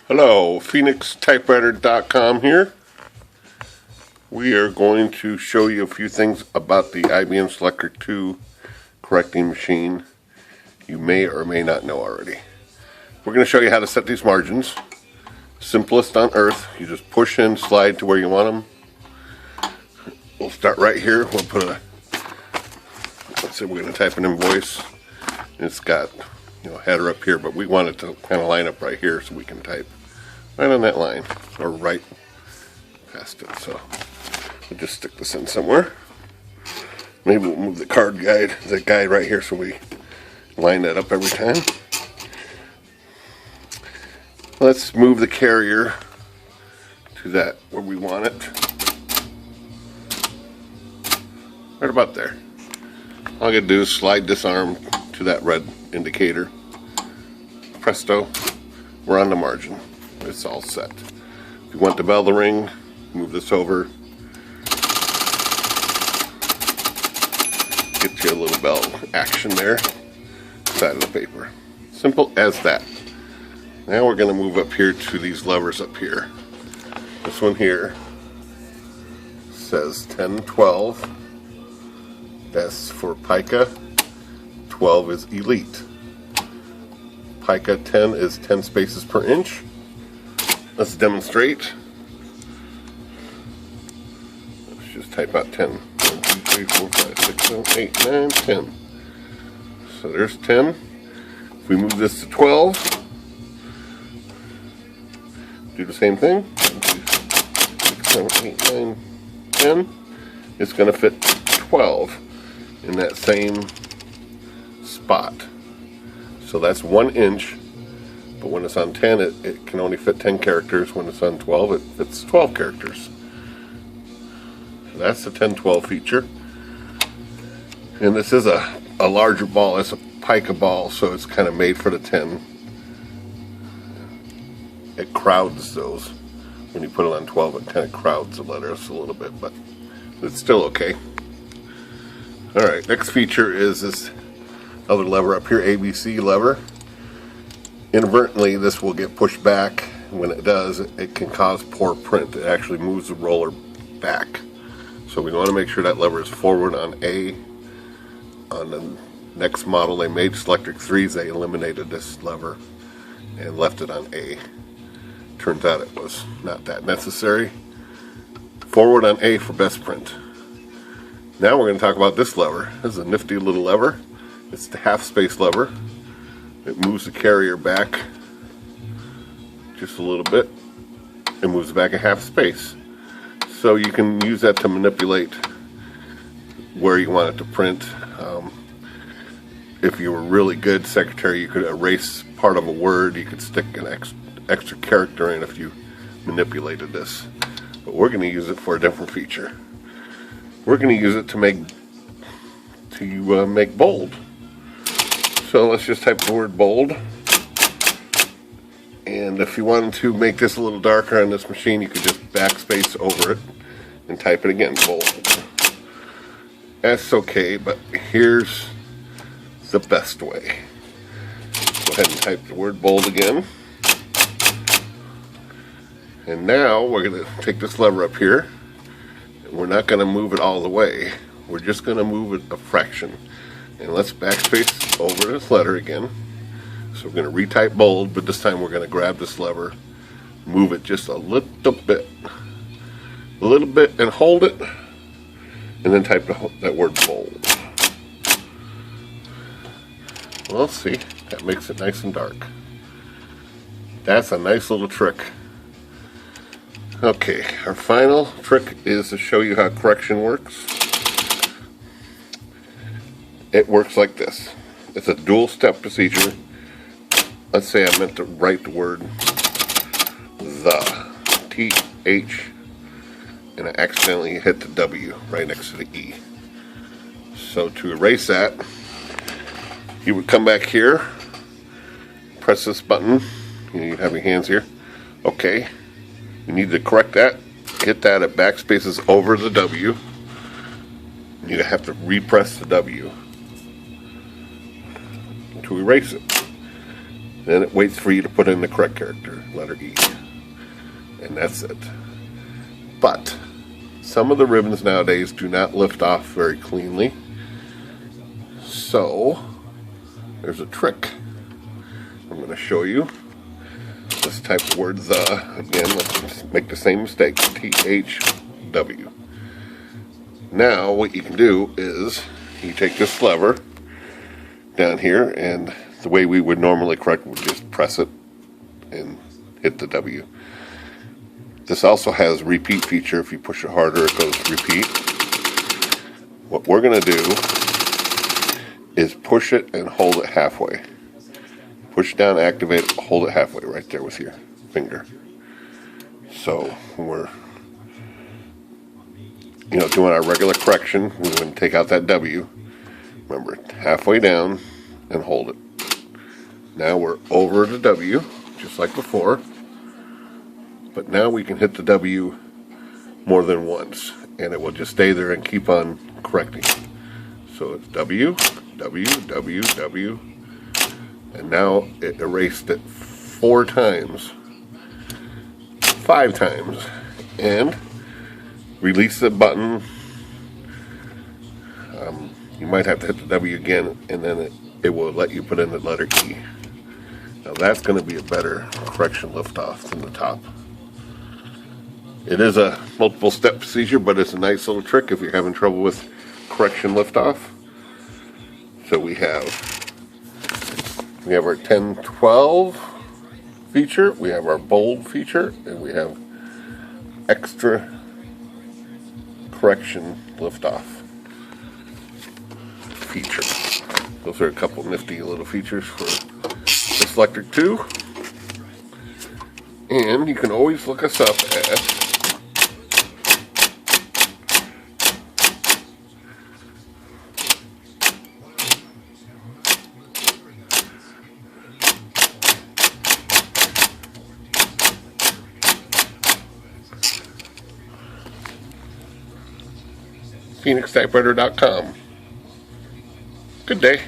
Hello, PhoenixTypewriter.com here. We are going to show you a few things about the IBM Selectric 2 correcting machine you may or may not know already. We're going to show you how to set these margins. Simplest on earth. You just push and slide to where you want them. We'll start right here. We'll put a, let's say we're going to type an invoice. It's got, header up here, but we want it to kind of line up right here so we can type right on that line, or right past it. So we'll just stick this in somewhere. Maybe we'll move the guide right here so we line that up every time. Let's move the carrier to that where we want it. Right about there. All I gotta do is slide this arm to that red indicator. Presto, we're on the margin. It's all set. If you want the bell to ring, move this over. Get you a little bell action there. Side of the paper. Simple as that. Now we're going to move up here to these levers up here. This one here says 1012. That's for pica. 12 is elite. Pica 10 is 10 spaces per inch. Let's demonstrate. Let's just type out 10. 1, 2, 3, 4, 5, 6, 7, 8, 9, 10. So there's 10. If we move this to 12, do the same thing. 1, 2, 6, 7, 8, 9, 10. It's going to fit 12 in that same spot. So that's 1 inch. But when it's on 10, it can only fit 10 characters. When it's on 12, it fits 12 characters. So that's the 1012 feature. And this is a larger ball. It's a pica ball, so it's kind of made for the 10. It crowds those. When you put it on 12, it kind of crowds the letters a little bit, but it's still okay. Alright, next feature is this other lever up here, ABC lever. Inadvertently, this will get pushed back. When it does, it can cause poor print. It actually moves the roller back. So we want to make sure that lever is forward on A. On the next model they made, Selectric 3s, they eliminated this lever and left it on A. Turns out it was not that necessary. Forward on A for best print. Now we're going to talk about this lever. This is a nifty little lever. It's the half space lever. It moves the carrier back just a little bit. It moves back a half space. So you can use that to manipulate where you want it to print. If you were really good secretary, you could erase part of a word. You could stick an extra character in if you manipulated this. But we're going to use it for a different feature. We're going to use it to make bold. So let's just type the word bold. And if you wanted to make this a little darker on this machine, you could just backspace over it and type it again, bold. That's okay, but here's the best way. Go ahead and type the word bold again. And now we're going to take this lever up here. And we're not going to move it all the way. We're just going to move it a fraction. And let's backspace over this letter again. So we're going to retype bold, but this time we're going to grab this lever, move it just a little bit, and hold it, and then type that word bold. Well, see, that makes it nice and dark. That's a nice little trick. Okay, our final trick is to show you how correction works. It works like this. It's a dual step procedure. Let's say I meant to write the word the, T-H, and I accidentally hit the W right next to the E. So to erase that, you would come back here, press this button, you have your hands here, okay, you need to correct that, hit that at backspaces over the W, you have to repress the W to erase it. Then it waits for you to put in the correct character, letter E. And that's it. But some of the ribbons nowadays do not lift off very cleanly. So there's a trick I'm going to show you. Let's type the word the. Again, let's make the same mistake. THW. Now what you can do is you take this lever down here, and the way we would normally correct would just press it and hit the W. This also has repeat feature. If you push it harder, it goes to repeat. What we're going to do is push it and hold it halfway. Push it down, activate it, hold it halfway right there with your finger. So when we're doing our regular correction, we wouldn't take out that W. Remember, halfway down and hold it. Now we're over the W, just like before. But now we can hit the W more than once, and it will just stay there and keep on correcting. So it's W, W, W, W, and now it erased it 4 times, 5 times, and release the button. You might have to hit the W again, and then it will let you put in the letter E. Now that's going to be a better correction liftoff than the top. It is a multiple step procedure, but it's a nice little trick if you're having trouble with correction liftoff. So we have our 10-12 feature, we have our bold feature, and we have extra correction liftoff feature. Those are a couple nifty little features for the Selectric 2. And you can always look us up at PhoenixTypewriter.com. Good day.